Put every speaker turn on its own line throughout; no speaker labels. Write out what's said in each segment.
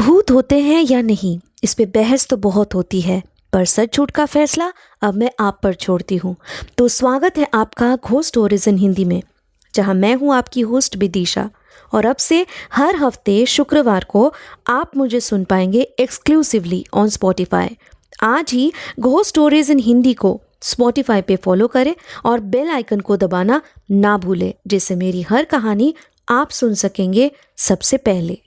भूत होते हैं या नहीं, इस पे बहस तो बहुत होती है, पर सच झूठ का फैसला अब मैं आप पर छोड़ती हूँ। तो स्वागत है आपका घोस्ट स्टोरीज इन हिंदी में, जहाँ मैं हूँ आपकी होस्ट विदिशा। और अब से हर हफ्ते शुक्रवार को आप मुझे सुन पाएंगे एक्सक्लूसिवली ऑन स्पॉटिफाई। आज ही घोस्ट स्टोरीज इन हिंदी को स्पॉटिफाई पे फॉलो करें और बेल आइकन को दबाना ना भूलें, जिससे मेरी हर कहानी आप सुन सकेंगे सबसे पहले।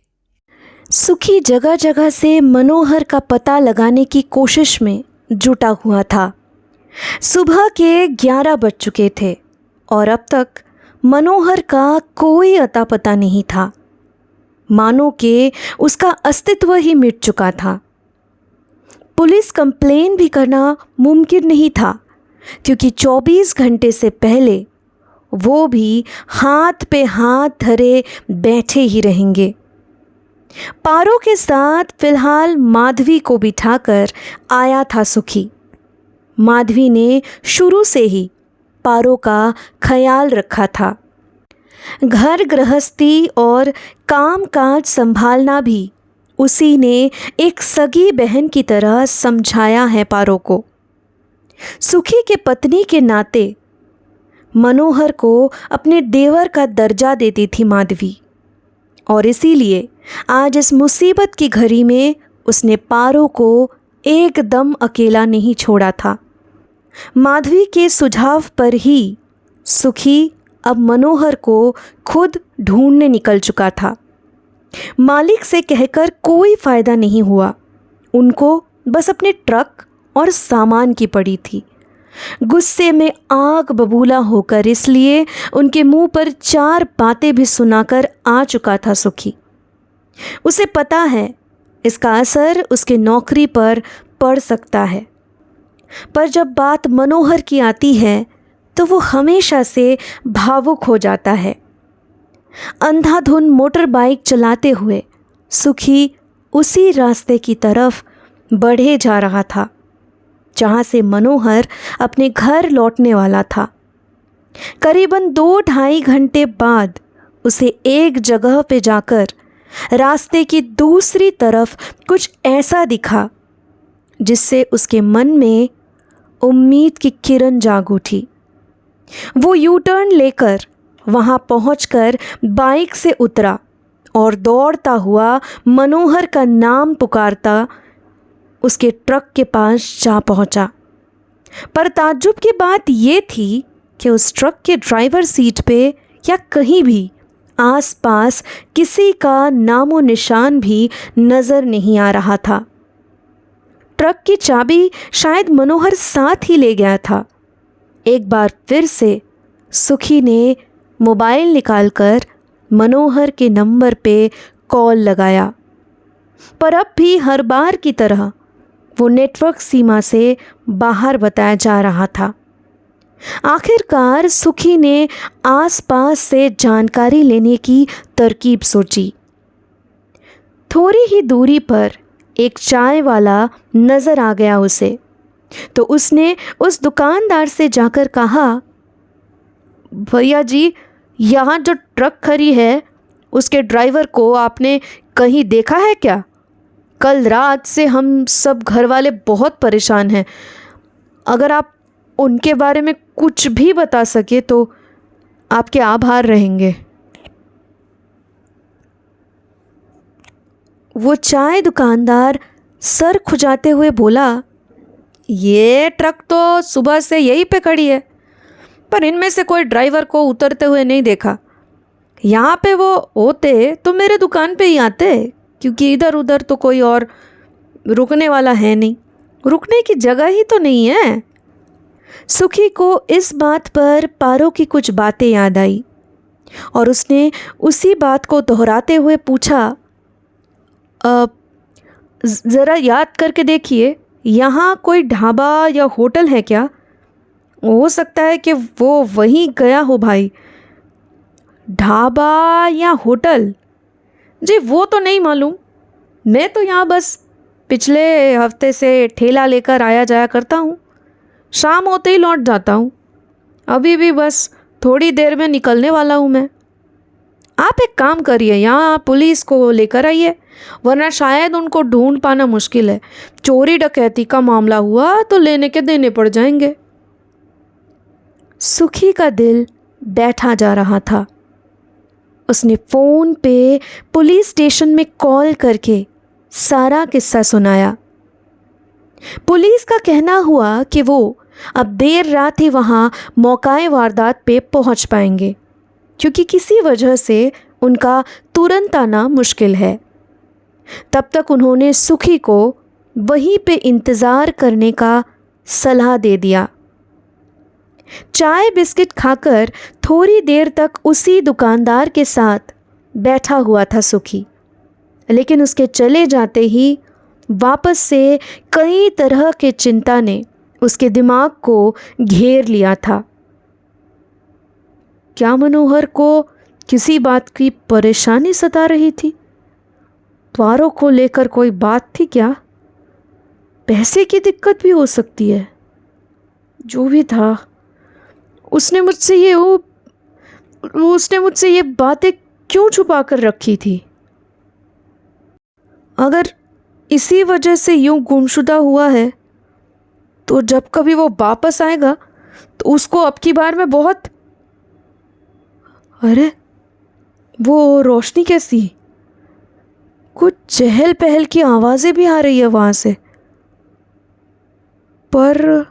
सुखी जगह जगह से मनोहर का पता लगाने की कोशिश में जुटा हुआ था। सुबह के 11 बज चुके थे और अब तक मनोहर का कोई अता पता नहीं था, मानो कि उसका अस्तित्व ही मिट चुका था। पुलिस कंप्लेन भी करना मुमकिन नहीं था, क्योंकि 24 घंटे से पहले वो भी हाथ पे हाथ धरे बैठे ही रहेंगे। पारो के साथ फिलहाल माधवी को बिठाकर आया था सुखी। माधवी ने शुरू से ही पारो का ख्याल रखा था। घर गृहस्थी और काम काज संभालना भी उसी ने एक सगी बहन की तरह समझाया है पारो को। सुखी के पत्नी के नाते मनोहर को अपने देवर का दर्जा देती थी माधवी, और इसीलिए आज इस मुसीबत की घड़ी में उसने पारो को एकदम अकेला नहीं छोड़ा था। माधवी के सुझाव पर ही सुखी अब मनोहर को खुद ढूंढने निकल चुका था। मालिक से कहकर कोई फ़ायदा नहीं हुआ, उनको बस अपने ट्रक और सामान की पड़ी थी। गुस्से में आग बबूला होकर इसलिए उनके मुंह पर 4 बातें भी सुनाकर आ चुका था सुखी। उसे पता है इसका असर उसके नौकरी पर पड़ सकता है, पर जब बात मनोहर की आती है तो वो हमेशा से भावुक हो जाता है। अंधाधुन मोटर बाइक चलाते हुए सुखी उसी रास्ते की तरफ बढ़े जा रहा था जहाँ से मनोहर अपने घर लौटने वाला था। करीबन 2-2.5 घंटे बाद उसे एक जगह पे जाकर रास्ते की दूसरी तरफ कुछ ऐसा दिखा जिससे उसके मन में उम्मीद की किरण जाग उठी। वो यू टर्न लेकर वहाँ पहुंचकर बाइक से उतरा और दौड़ता हुआ मनोहर का नाम पुकारता उसके ट्रक के पास जा पहुंचा। पर ताज्जुब की बात ये थी कि उस ट्रक के ड्राइवर सीट पे या कहीं भी आसपास किसी का नामो निशान भी नज़र नहीं आ रहा था। ट्रक की चाबी शायद मनोहर साथ ही ले गया था। एक बार फिर से सुखी ने मोबाइल निकालकर मनोहर के नंबर पे कॉल लगाया, पर अब भी हर बार की तरह वो नेटवर्क सीमा से बाहर बताया जा रहा था। आखिरकार सुखी ने आसपास से जानकारी लेने की तरकीब सोची। थोड़ी ही दूरी पर एक चाय वाला नज़र आ गया उसे, तो उसने उस दुकानदार से जाकर कहा, भैया जी, यहाँ जो ट्रक खड़ी है उसके ड्राइवर को आपने कहीं देखा है क्या? कल रात से हम सब घर वाले बहुत परेशान हैं। अगर आप उनके बारे में कुछ भी बता सके तो आपके आभार रहेंगे। वो चाय दुकानदार सर खुजाते हुए बोला, ये ट्रक तो सुबह से यहीं पे खड़ी है, पर इनमें से कोई ड्राइवर को उतरते हुए नहीं देखा। यहाँ पे वो होते तो मेरे दुकान पे ही आते, क्योंकि इधर उधर तो कोई और रुकने वाला है नहीं, रुकने की जगह ही तो नहीं है। सुखी को इस बात पर पारो की कुछ बातें याद आई और उसने उसी बात को दोहराते हुए पूछा, ज़रा याद करके देखिए, यहाँ कोई ढाबा या होटल है क्या? हो सकता है कि वो वहीं गया हो भाई। ढाबा या होटल? जी वो तो नहीं मालूम, मैं तो यहाँ बस पिछले हफ्ते से ठेला लेकर आया जाया करता हूँ, शाम होते ही लौट जाता हूँ। अभी भी बस थोड़ी देर में निकलने वाला हूँ मैं। आप एक काम करिए, यहाँ पुलिस को लेकर आइए, वरना शायद उनको ढूंढ पाना मुश्किल है। चोरी डकैती का मामला हुआ तो लेने के देने पड़ जाएंगे। सुखी का दिल बैठा जा रहा था। उसने फ़ोन पे पुलिस स्टेशन में कॉल करके सारा किस्सा सुनाया। पुलिस का कहना हुआ कि वो अब देर रात ही वहाँ मौकाए वारदात पे पहुँच पाएंगे, क्योंकि किसी वजह से उनका तुरंत आना मुश्किल है। तब तक उन्होंने सुखी को वहीं पे इंतज़ार करने का सलाह दे दिया। चाय बिस्किट खाकर थोड़ी देर तक उसी दुकानदार के साथ बैठा हुआ था सुखी, लेकिन उसके चले जाते ही वापस से कई तरह के चिंता ने उसके दिमाग को घेर लिया था। क्या मनोहर को किसी बात की परेशानी सता रही थी? त्वारों को लेकर कोई बात थी क्या? पैसे की दिक्कत भी हो सकती है। जो भी था, उसने मुझसे ये बातें क्यों छुपा कर रखी थी? अगर इसी वजह से यूं गुमशुदा हुआ है तो जब कभी वो वापस आएगा तो उसको अब की बार में बहुत... अरे, वो रोशनी कैसी? कुछ चहल पहल की आवाज़ें भी आ रही है वहाँ से, पर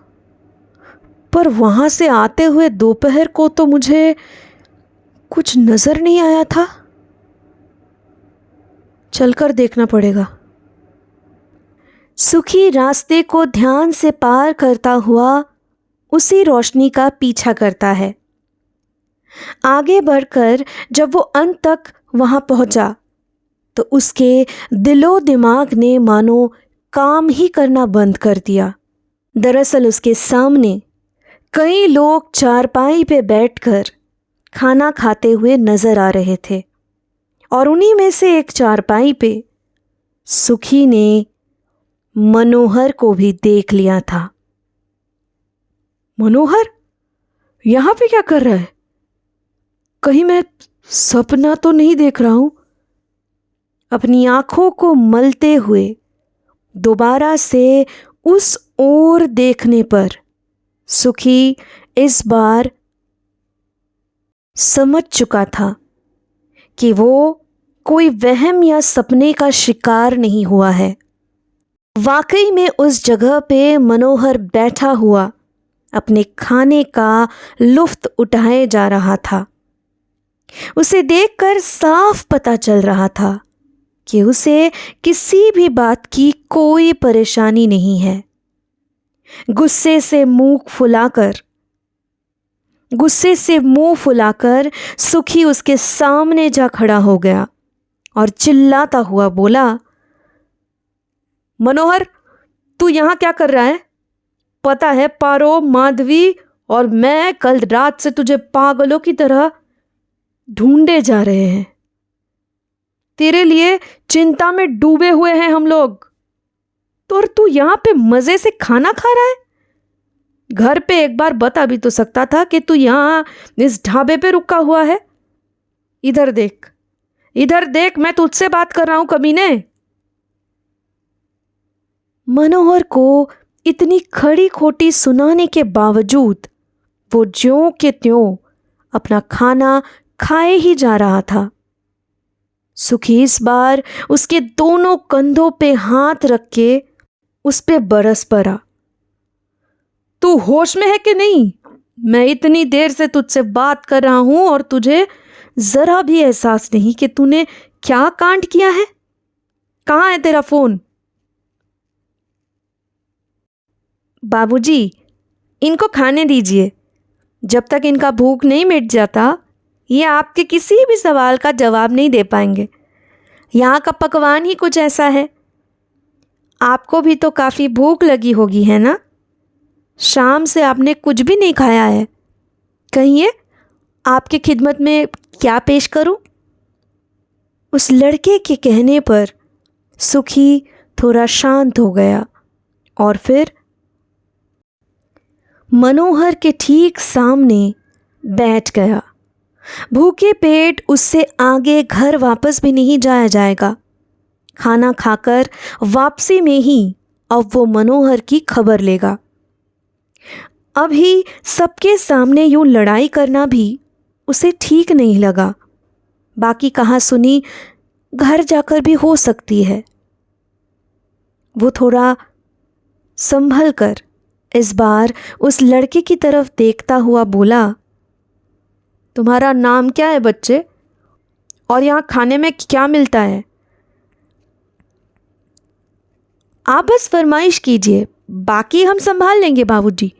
वहाँ से आते हुए दोपहर को तो मुझे कुछ नज़र नहीं आया था। चलकर देखना पड़ेगा। सुखी रास्ते को ध्यान से पार करता हुआ उसी रोशनी का पीछा करता है। आगे बढ़कर जब वो अंत तक वहाँ पहुँचा तो उसके दिलो दिमाग ने मानो काम ही करना बंद कर दिया। दरअसल उसके सामने कई लोग चारपाई पे बैठकर खाना खाते हुए नजर आ रहे थे, और उन्हीं में से एक चारपाई पे सुखी ने मनोहर को भी देख लिया था। मनोहर यहाँ पे क्या कर रहा है? कहीं मैं सपना तो नहीं देख रहा हूं? अपनी आंखों को मलते हुए दोबारा से उस ओर देखने पर सुखी इस बार समझ चुका था कि वो कोई वहम या सपने का शिकार नहीं हुआ है। वाकई में उस जगह पे मनोहर बैठा हुआ अपने खाने का लुफ्त उठाए जा रहा था। उसे देखकर साफ पता चल रहा था कि उसे किसी भी बात की कोई परेशानी नहीं है। गुस्से से मुंह फुलाकर सुखी उसके सामने जा खड़ा हो गया और चिल्लाता हुआ बोला, मनोहर, तू यहाँ क्या कर रहा है? पता है पारो, माधवी और मैं कल रात से तुझे पागलों की तरह ढूंढे जा रहे हैं। तेरे लिए चिंता में डूबे हुए हैं हम लोग। तो और तू यहाँ पे मजे से खाना खा रहा है? घर पे एक बार बता भी तो सकता था कि तू यहाँ इस ढाबे पे रुका हुआ है। इधर देख, मैं तुझसे बात कर रहा हूं कमीने। मनोहर को इतनी खड़ी खोटी सुनाने के बावजूद वो ज्यों के त्यों अपना खाना खाए ही जा रहा था। सुखी इस बार उसके दोनों कंधों पे हाथ रख के उस पे बरस पड़ा। तू होश में है कि नहीं? मैं इतनी देर से तुझसे बात कर रहा हूं और तुझे जरा भी एहसास नहीं कि तूने क्या कांड किया है? कहाँ है तेरा फोन? बाबूजी, इनको खाने दीजिए। जब तक इनका भूख नहीं मिट जाता ये आपके किसी भी सवाल का जवाब नहीं दे पाएंगे। यहाँ का पकवान ही कुछ ऐसा है। आपको भी तो काफ़ी भूख लगी होगी, है ना? शाम से आपने कुछ भी नहीं खाया है। कहिए, आपकी खिदमत में क्या पेश करूं? उस लड़के के कहने पर सुखी थोड़ा शांत हो गया और फिर मनोहर के ठीक सामने बैठ गया भूखे पेट उससे आगे घर वापस भी नहीं जाया जाएगा। खाना खाकर वापसी में ही अब वो मनोहर की खबर लेगा। अभी सबके सामने यूं लड़ाई करना भी उसे ठीक नहीं लगा। बाकी कहा सुनी घर जाकर भी हो सकती है। वो थोड़ा संभल कर इस बार उस लड़के की तरफ देखता हुआ बोला, तुम्हारा नाम क्या है बच्चे, और यहाँ खाने में क्या मिलता है? आप बस फरमाइश कीजिए, बाकी हम संभाल लेंगे बाबूजी।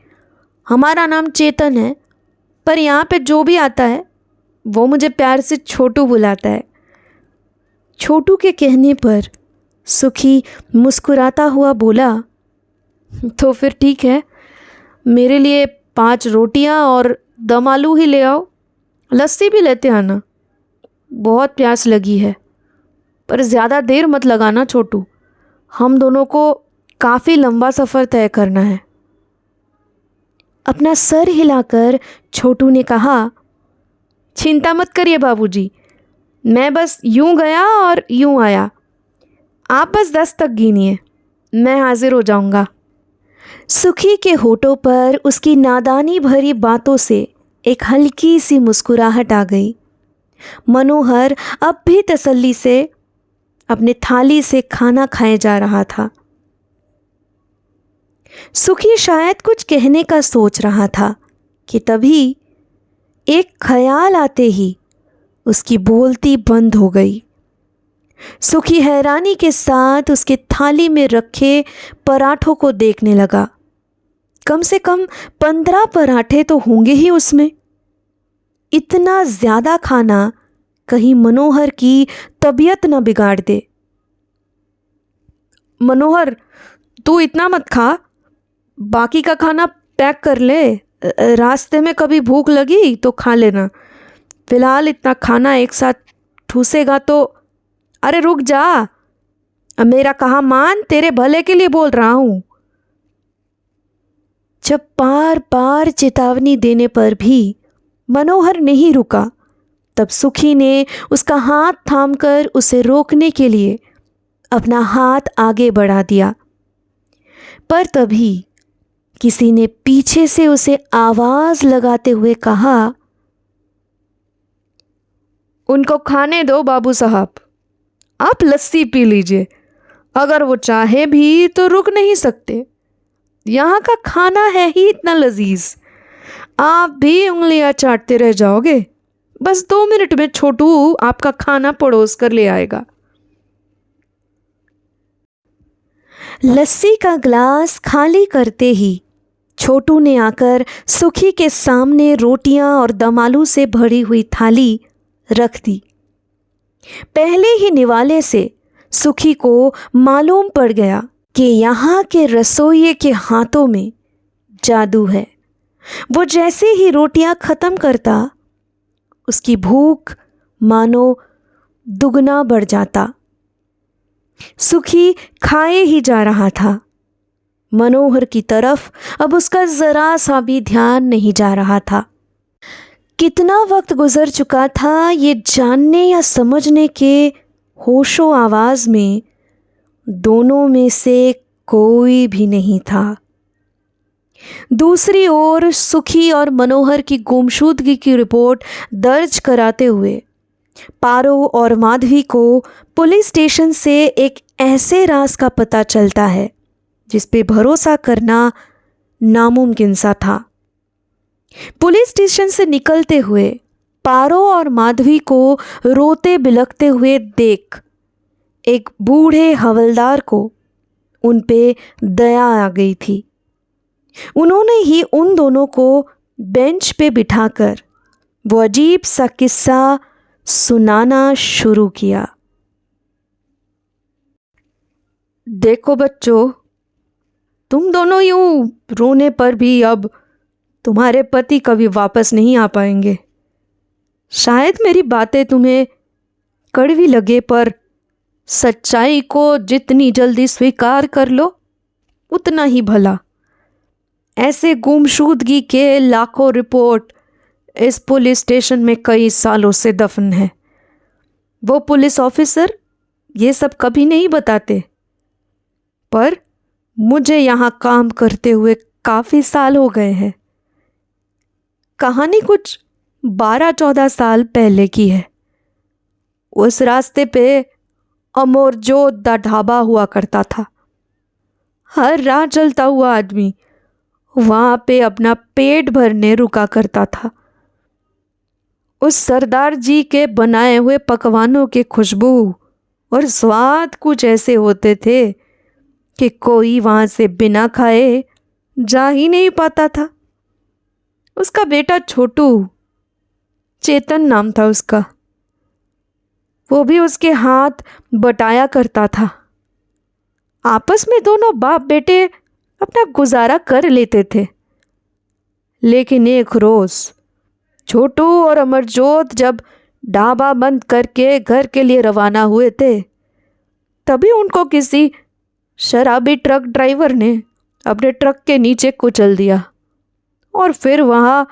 हमारा नाम चेतन है, पर यहाँ पे जो भी आता है वो मुझे प्यार से छोटू बुलाता है। छोटू के कहने पर सुखी मुस्कुराता हुआ बोला, तो फिर ठीक है, मेरे लिए 5 रोटियां और दम आलू ही ले आओ। लस्सी भी लेते आना, बहुत प्यास लगी है। पर ज़्यादा देर मत लगाना छोटू, हम दोनों को काफ़ी लंबा सफ़र तय करना है। अपना सर हिलाकर छोटू ने कहा, चिंता मत करिए बाबूजी, मैं बस यूं गया और यूं आया। आप बस 10 तक गिनिए, मैं हाजिर हो जाऊंगा। सुखी के होठों पर उसकी नादानी भरी बातों से एक हल्की सी मुस्कुराहट आ गई। मनोहर अब भी तसल्ली से अपने थाली से खाना खाए जा रहा था। सुखी शायद कुछ कहने का सोच रहा था कि तभी एक ख्याल आते ही उसकी बोलती बंद हो गई। सुखी हैरानी के साथ उसके थाली में रखे पराठों को देखने लगा। कम से कम 15 पराठे तो होंगे ही उसमें। इतना ज़्यादा खाना कहीं मनोहर की तबीयत न बिगाड़ दे। मनोहर, तू इतना मत खा, बाकी का खाना पैक कर ले, रास्ते में कभी भूख लगी तो खा लेना। फिलहाल इतना खाना एक साथ ठूसेगा तो। अरे रुक जा, अब मेरा कहा मान, तेरे भले के लिए बोल रहा हूँ। जब बार बार चेतावनी देने पर भी मनोहर नहीं रुका, तब सुखी ने उसका हाथ थामकर उसे रोकने के लिए अपना हाथ आगे बढ़ा दिया। पर तभी किसी ने पीछे से उसे आवाज़ लगाते हुए कहा, उनको खाने दो बाबू साहब, आप लस्सी पी लीजिए। अगर वो चाहे भी तो रुक नहीं सकते, यहाँ का खाना है ही इतना लजीज, आप भी उंगलियां चाटते रह जाओगे। बस 2 मिनट में छोटू आपका खाना परोस कर ले आएगा। लस्सी का ग्लास खाली करते ही छोटू ने आकर सुखी के सामने रोटियां और दम आलू से भरी हुई थाली रख दी। पहले ही निवाले से सुखी को मालूम पड़ गया कि यहाँ के रसोइये के हाथों में जादू है। वो जैसे ही रोटियां ख़त्म करता, उसकी भूख मानो दुगना बढ़ जाता। सुखी खाए ही जा रहा था। मनोहर की तरफ अब उसका ज़रा सा भी ध्यान नहीं जा रहा था। कितना वक्त गुजर चुका था ये जानने या समझने के होशो आवाज़ में दोनों में से कोई भी नहीं था। दूसरी ओर सुखी और मनोहर की गुमशुदगी की रिपोर्ट दर्ज कराते हुए पारो और माधवी को पुलिस स्टेशन से एक ऐसे राज का पता चलता है जिस पे भरोसा करना नामुमकिन सा था। पुलिस स्टेशन से निकलते हुए पारो और माधवी को रोते बिलखते हुए देख एक बूढ़े हवलदार को उन पे दया आ गई थी। उन्होंने ही उन दोनों को बेंच पे बिठाकर वो अजीब सा किस्सा सुनाना शुरू किया। देखो बच्चों, तुम दोनों यूं रोने पर भी अब तुम्हारे पति कभी वापस नहीं आ पाएंगे। शायद मेरी बातें तुम्हें कड़वी लगे, पर सच्चाई को जितनी जल्दी स्वीकार कर लो उतना ही भला। ऐसे गुमशुदगी के लाखों रिपोर्ट इस पुलिस स्टेशन में कई सालों से दफन है। वो पुलिस ऑफिसर ये सब कभी नहीं बताते, पर मुझे यहाँ काम करते हुए काफ़ी साल हो गए हैं। कहानी कुछ 12-14 साल पहले की है। उस रास्ते पे अमरजोत दा ढाबा हुआ करता था। हर राह चलता हुआ आदमी वहाँ पे अपना पेट भरने रुका करता था। उस सरदार जी के बनाए हुए पकवानों की खुशबू और स्वाद कुछ ऐसे होते थे कि कोई वहाँ से बिना खाए जा ही नहीं पाता था। उसका बेटा छोटू, चेतन नाम था उसका, वो भी उसके हाथ बटाया करता था। आपस में दोनों बाप बेटे अपना गुजारा कर लेते थे। लेकिन एक रोज छोटू और अमरजोत जब ढाबा बंद करके घर के लिए रवाना हुए थे, तभी उनको किसी शराबी ट्रक ड्राइवर ने अपने ट्रक के नीचे कुचल दिया और फिर वहाँ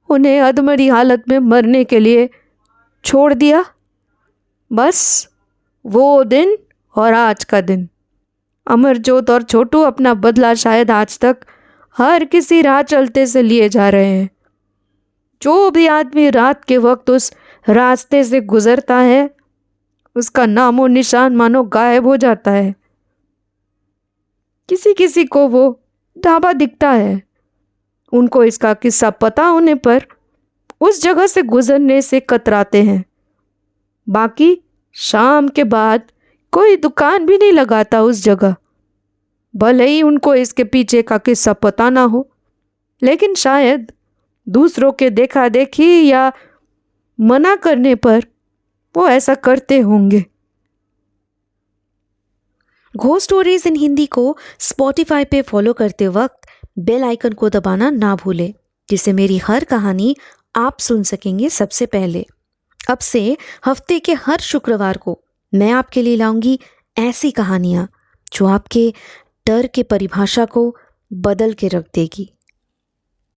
उन्हें अधमरी हालत में मरने के लिए छोड़ दिया। बस वो दिन और आज का दिन। अमरजोत और छोटू अपना बदला शायद आज तक हर किसी राह चलते से लिए जा रहे हैं। जो भी आदमी रात के वक्त उस रास्ते से गुजरता है, उसका नामो निशान मानो गायब हो जाता है। किसी किसी को वो ढाबा दिखता है। उनको इसका किस्सा पता होने पर उस जगह से गुजरने से कतराते हैं। बाकी शाम के बाद कोई दुकान भी नहीं लगाता उस जगह। भले ही उनको इसके पीछे का किस्सा पता ना हो, लेकिन शायद दूसरों के देखा देखी या मना करने पर वो ऐसा करते होंगे। घोस्ट स्टोरीज इन हिंदी को स्पॉटिफाई पे फॉलो करते वक्त बेल आइकन को दबाना ना भूलें, जिससे मेरी हर कहानी आप सुन सकेंगे सबसे पहले। अब से हफ्ते के हर शुक्रवार को मैं आपके लिए लाऊंगी ऐसी कहानियाँ जो आपके डर के परिभाषा को बदल के रख देगी।